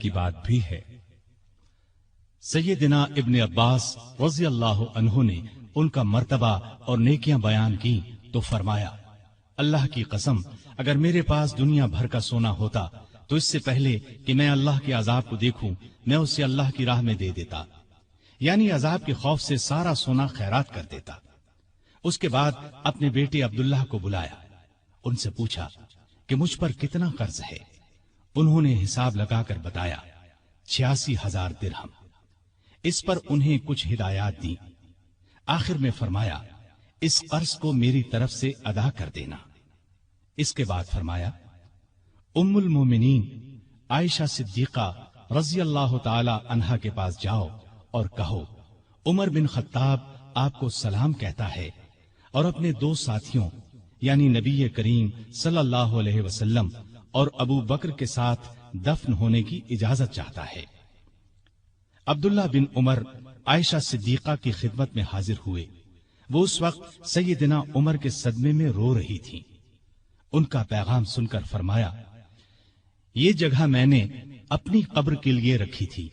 की बात भी है। सैयदना इब्न अब्बास रज़ी अल्लाह अन्हु ने उनका मर्तबा और नेकियां बयान की तो फरमाया, अल्लाह की कसम, अगर मेरे पास दुनिया भर का सोना होता तो इससे पहले कि मैं अल्लाह के अजाब को देखूं, मैं उसे अल्लाह की राह में दे देता, यानी अजाब के खौफ से सारा सोना खैरात कर देता। उसके बाद अपने बेटे अब्दुल्लाह को बुलाया, उनसे पूछा कि मुझ पर कितना कर्ज है। उन्होंने हिसाब लगाकर बताया 86,000 दिरहम। इस पर उन्हें कुछ हिदायत दी। आखिर में फरमाया, इस कर्ज को मेरी तरफ से अदा कर देना। इसके बाद फरमाया, उम्मुल मोमिनीन आयशा सिद्दीका रज़ी अल्लाह ताला अन्हा के पास जाओ और कहो, उमर बिन खत्ताब आपको सलाम कहता है और अपने दो साथियों यानी नबी करीम सल्लल्लाहु अलैहि वसल्लम और अबू बकर के साथ दफन होने की इजाजत चाहता है। अब्दुल्ला बिन उमर आयशा सिद्दीका की खिदमत में हाजिर हुए। वो उस वक्त सैयदना उमर के सदमे में रो रही थीं। उनका पैगाम सुनकर फरमाया, ये जगह मैंने अपनी कब्र के लिए रखी थी,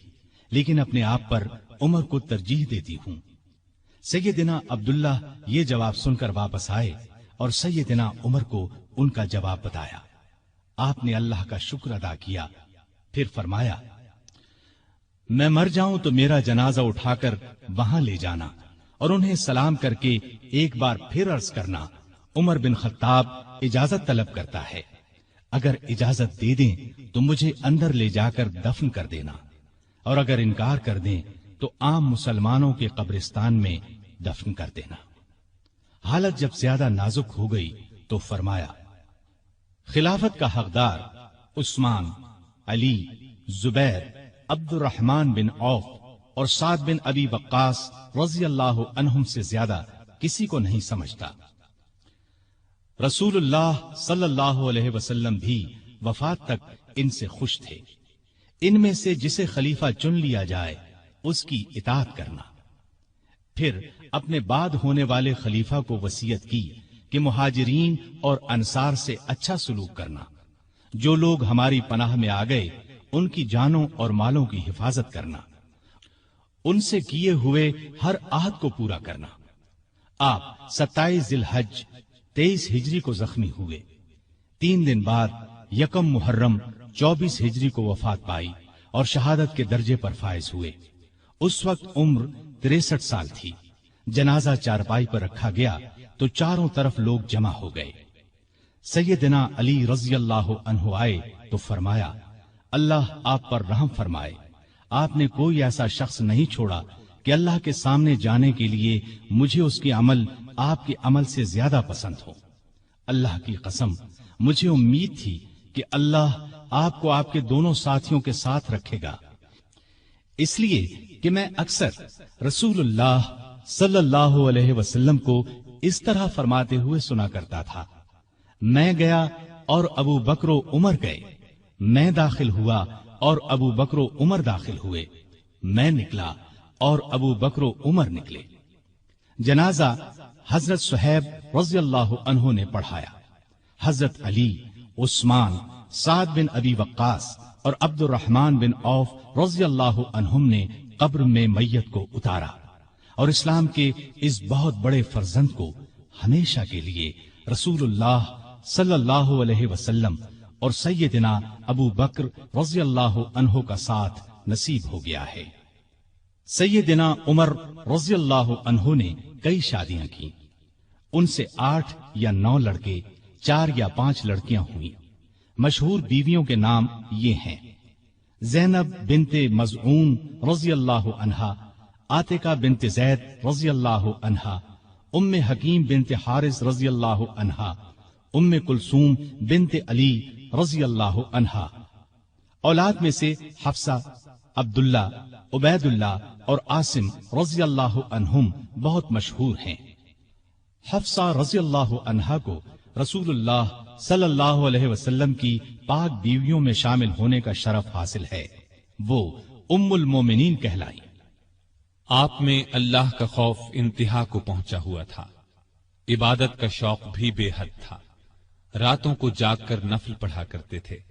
लेकिन अपने आप पर उमर को तरजीह देती हूं। सैयदना अब्दुल्ला ये जवाब सुनकर वापस आए और सैयदना उमर को उनका जवाब बताया। आपने अल्लाह का शुक्र अदा किया। फिर फरमाया, मैं मर जाऊं तो मेरा जनाजा उठाकर वहां ले जाना और उन्हें सलाम करके एक बार फिर अर्ज करना, उमर बिन खत्ताब इजाजत तलब करता है। अगर इजाजत दे दें तो मुझे अंदर ले जाकर दफन कर देना, और अगर इनकार कर दें तो आम मुसलमानों के कब्रिस्तान में दफन कर देना। हालत जब ज्यादा नाजुक हो गई तो फरमाया, खिलाफत का हकदार उस्मान, अली, जुबैर, अब्दुर्रहमान बिन औफ और साद बिन अबी वक्कास रज़ी अल्लाह अन्हुम से ज्यादा किसी को नहीं समझता। रसूलुल्लाह सल्लल्लाहु अलैहि वसल्लम भी वफात तक इनसे खुश थे। इनमें से जिसे खलीफा चुन लिया जाए उसकी इताअत करना। फिर अपने बाद होने वाले खलीफा को वसीयत की कि मुहाजिरीन और अंसार से अच्छा सलूक करना। जो लोग हमारी पनाह में आ गए उनकी जानों और मालों की हिफाजत करना, उनसे किए हुए हर आहद को पूरा करना। आप 27 जिलहज 23 हिजरी को जख्मी हुए। 3 दिन बाद यकम मुहर्रम 24 हिजरी को वफात पाई और शहादत के दर्जे पर फायज हुए। उस वक्त उम्र 63 साल थी। जनाजा चारपाई पर रखा गया तो चारों तरफ लोग जमा हो गए। सैयदना अली रज़ी अल्लाह अन्हु आए तो फरमाया, अल्लाह आप पर रहम फरमाए। आपने कोई ऐसा शख्स नहीं छोड़ा कि अल्लाह के सामने जाने के लिए मुझे उसके अमल आपके अमल से ज्यादा पसंद हो। अल्लाह की कसम, मुझे उम्मीद थी कि अल्लाह आपको आपके दोनों साथियों के साथ रखेगा, इसलिए कि मैं अक्सर रसूलुल्लाह सल्लल्लाहु अलैहि वसल्लम को इस तरह फरमाते हुए सुना करता था, मैं गया और अबू बकर उमर गए, मैं दाखिल हुआ और अबू बकर उमर दाखिल हुए, मैं निकला और अबू बकर उमर निकले। जनाजा हजरत सुहैब रज़ी अल्लाह अन्हु ने पढ़ाया। हजरत अली, उस्मान, साद बिन अबी वक्कास और अब्दुर्रहमान बिन औफ रज़ी अल्लाह अन्हुम ने कब्र में मैयत को उतारा और इस्लाम के इस बहुत बड़े फर्जंद को हमेशा के लिए रसूलुल्लाह सल्लल्लाहु अलैहि वसल्लम और सैयदना अबू बकर रज़ी अल्लाह अन्हु का साथ नसीब हो गया है। सैयदना उमर रज़ी अल्लाह अन्हु ने कई शादियां की। उनसे 8 या 9 लड़के, 4 या 5 लड़कियां हुई। मशहूर बीवियों के नाम ये हैं: ज़ैनब बिनते मज़ऊन रज़ी अल्लाह अन्हा, आतिका बिनते ज़ैद रज़ी अल्लाह अन्हा, उम्मे हकीम बिनते हारिस रज़ी अल्लाह अन्हा, उम्मे कुलसूम बिनते अली रज़ी अल्लाह अन्हा। औलाद में से हफ्सा, अब्दुल्ला, उबैदुल्ला और आसिम रज़ी अल्लाह अन्हुम बहुत मशहूर हैं। हफ्सा रज़ी अल्लाह अन्हा को रसूलुल्लाह सल्लल्लाहु अलैहि वसल्लम की पाक बीवियों में शामिल होने का शरफ हासिल है। वो उम्मुल मोमिनीन कहलाई। आप में अल्लाह का खौफ इंतहा को पहुंचा हुआ था। इबादत का शौक भी बेहद था। रातों को जागकर नफल पढ़ा करते थे।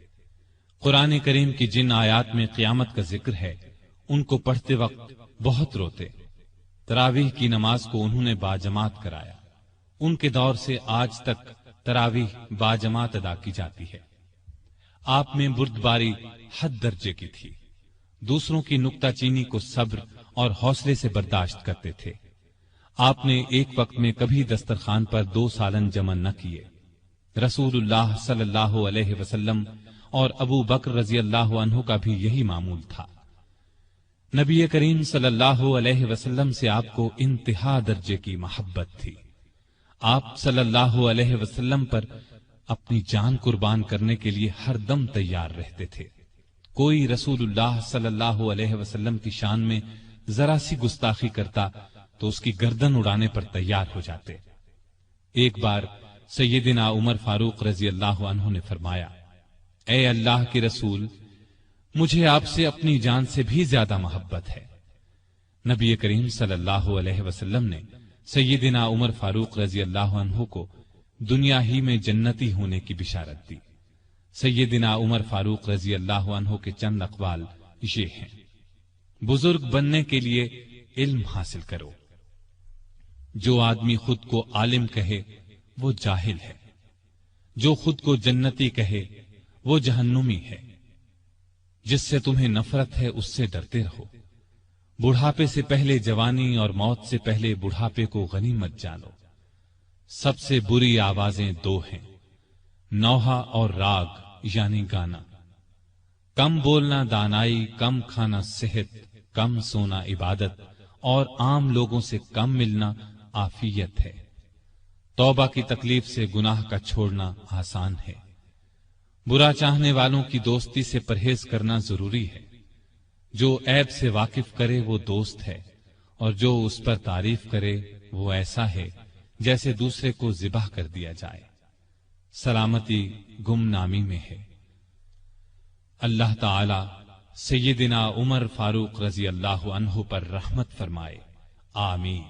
قرآن کریم کی جن آیات میں قیامت کا ذکر ہے ان کو پڑھتے وقت بہت روتے۔ تراویح کی نماز کو انہوں نے باجماعت کرایا۔ ان کے دور سے آج تک تراویح باجماعت ادا کی جاتی ہے۔ آپ میں بردباری حد درجے کی تھی۔ دوسروں کی نکتہ چینی کو صبر اور حوصلے سے برداشت کرتے تھے۔ آپ نے ایک وقت میں کبھی دسترخوان پر 2 سالن جمع نہ کیے۔ رسول اللہ صلی اللہ علیہ وسلم اور ابو بکر رضی اللہ عنہ کا بھی یہی معمول تھا۔ نبی کریم صلی اللہ علیہ وسلم سے آپ کو انتہا درجے کی محبت تھی۔ آپ صلی اللہ علیہ وسلم پر اپنی جان قربان کرنے کے لیے ہر دم تیار رہتے تھے۔ کوئی رسول اللہ صلی اللہ علیہ وسلم کی شان میں ذرا سی گستاخی کرتا تو اس کی گردن اڑانے پر تیار ہو جاتے۔ ایک بار سیدنا عمر فاروق رضی اللہ عنہ نے فرمایا، اے اللہ کے رسول، مجھے آپ سے اپنی جان سے بھی زیادہ محبت ہے۔ نبی کریم صلی اللہ علیہ وسلم نے سیدنا عمر فاروق رضی اللہ عنہ کو دنیا ہی میں جنتی ہونے کی بشارت دی۔ سیدنا عمر فاروق رضی اللہ عنہ کے چند اقوال یہ ہیں: بزرگ بننے کے لیے علم حاصل کرو۔ جو آدمی خود کو عالم کہے وہ جاہل ہے، جو خود کو جنتی کہے وہ جہنمی ہے۔ جس سے تمہیں نفرت ہے اس سے ڈرتے رہو۔ بڑھاپے سے پہلے جوانی اور موت سے پہلے بڑھاپے کو غنیمت جانو۔ سب سے بری آوازیں 2 ہیں، نوحہ اور راگ یعنی گانا۔ کم بولنا دانائی، کم کھانا صحت، کم سونا عبادت، اور عام لوگوں سے کم ملنا عافیت ہے۔ توبہ کی تکلیف سے گناہ کا چھوڑنا آسان ہے۔ برا چاہنے والوں کی دوستی سے پرہیز کرنا ضروری ہے۔ جو عیب سے واقف کرے وہ دوست ہے، اور جو اس پر تعریف کرے وہ ایسا ہے جیسے دوسرے کو ذبح کر دیا جائے۔ سلامتی گمنامی میں ہے۔ اللہ تعالی سیدنا عمر فاروق رضی اللہ عنہ پر رحمت فرمائے، آمین۔